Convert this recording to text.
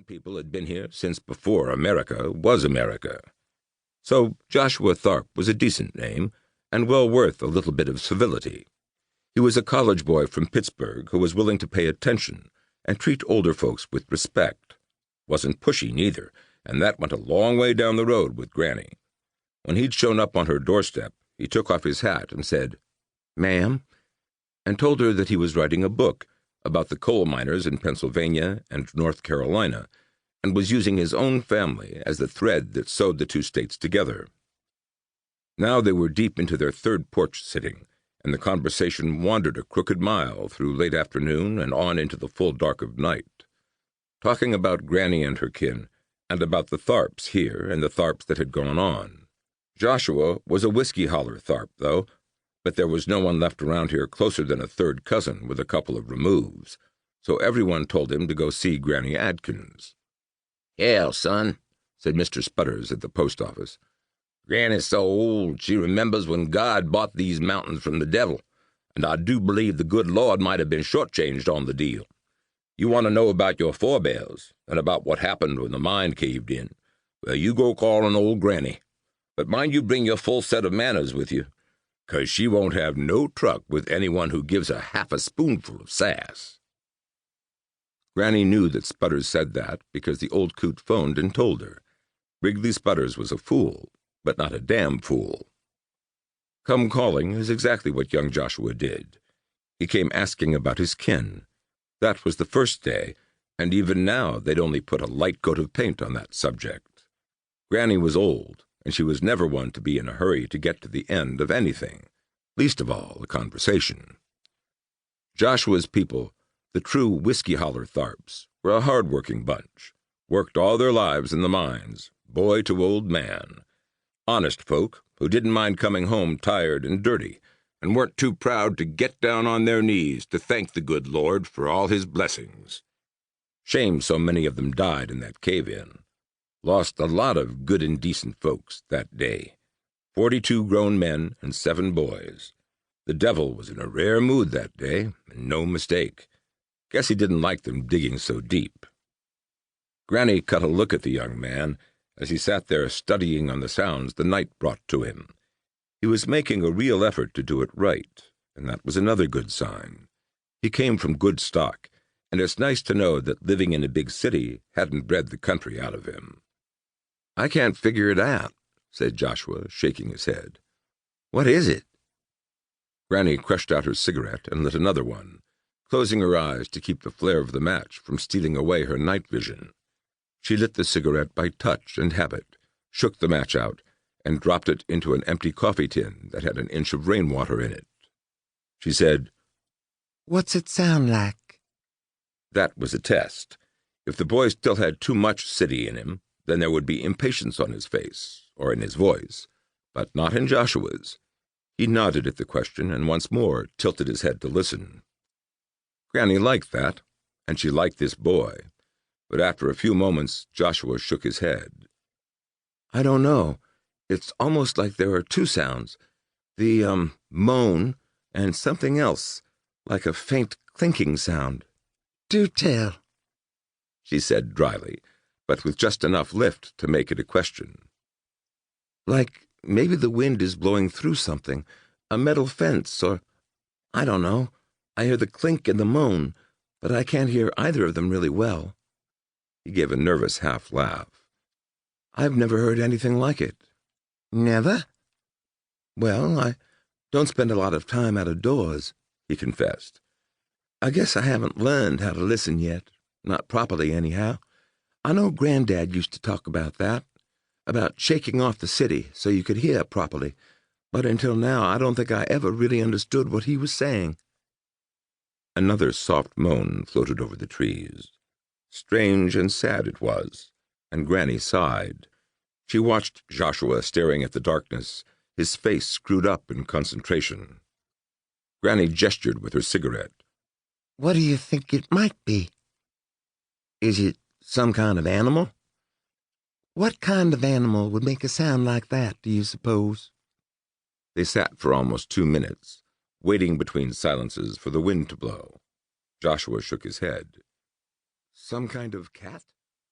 Mountain people had been here since before America was America. So Joshua Tharp was a decent name, and well worth a little bit of civility. He was a college boy from Pittsburgh who was willing to pay attention and treat older folks with respect. Wasn't pushy neither, and that went a long way down the road with Granny. When he'd shown up on her doorstep, he took off his hat and said, "Ma'am," and told her that he was writing a book about the coal miners in Pennsylvania and North Carolina, and was using his own family as the thread that sewed the two states together. Now they were deep into their third porch sitting, and the conversation wandered a crooked mile through late afternoon and on into the full dark of night, talking about Granny and her kin, and about the Tharps here and the Tharps that had gone on. Joshua was a whiskey holler Tharp, though, but there was no one left around here closer than a third cousin with a couple of removes, so everyone told him to go see Granny Adkins. "Hell, son," said Mr. Spudders at the post office. "Granny's so old she remembers when God bought these mountains from the devil, and I do believe the good Lord might have been shortchanged on the deal. You want to know about your forebears, and about what happened when the mine caved in. Well, you go call on old Granny. But mind you bring your full set of manners with you, 'cause she won't have no truck with anyone who gives her half a spoonful of sass." Granny knew that Spudders said that because the old coot phoned and told her. Wrigley Spudders was a fool, but not a damn fool. Come calling is exactly what young Joshua did. He came asking about his kin. That was the first day, and even now they'd only put a light coat of paint on that subject. Granny was old, and she was never one to be in a hurry to get to the end of anything, least of all a conversation. Joshua's people, the true whiskey-holler Tharps, were a hard-working bunch, worked all their lives in the mines, boy to old man. Honest folk who didn't mind coming home tired and dirty, and weren't too proud to get down on their knees to thank the good Lord for all his blessings. Shame so many of them died in that cave-in. Lost a lot of good and decent folks that day. 42 grown men and 7 boys. The devil was in a rare mood that day, and no mistake. Guess he didn't like them digging so deep. Granny cut a look at the young man as he sat there studying on the sounds the night brought to him. He was making a real effort to do it right, and that was another good sign. He came from good stock, and it's nice to know that living in a big city hadn't bred the country out of him. "I can't figure it out," said Joshua, shaking his head. "What is it?" Granny crushed out her cigarette and lit another one, closing her eyes to keep the flare of the match from stealing away her night vision. She lit the cigarette by touch and habit, shook the match out, and dropped it into an empty coffee tin that had an inch of rainwater in it. She said, "What's it sound like?" That was a test. If the boy still had too much city in him, then there would be impatience on his face, or in his voice, but not in Joshua's. He nodded at the question and once more tilted his head to listen. Granny liked that, and she liked this boy, but after a few moments Joshua shook his head. "I don't know. It's almost like there are 2 sounds. The, moan, and something else, like a faint clinking sound." "Do tell," she said dryly, but with just enough lift to make it a question. "Like maybe the wind is blowing through something, a metal fence, or I don't know. I hear the clink and the moan, but I can't hear either of them really well." He gave a nervous half-laugh. "I've never heard anything like it." "Never?" "Well, I don't spend a lot of time out of doors," he confessed. "I guess I haven't learned how to listen yet, not properly anyhow. I know Granddad used to talk about that, about shaking off the city so you could hear properly, but until now I don't think I ever really understood what he was saying." Another soft moan floated over the trees. Strange and sad it was, and Granny sighed. She watched Joshua staring at the darkness, his face screwed up in concentration. Granny gestured with her cigarette. "What do you think it might be? Is it some kind of animal? What kind of animal would make a sound like that, do you suppose?" They sat for almost 2 minutes, waiting between silences for the wind to blow. Joshua shook his head. "Some kind of cat?"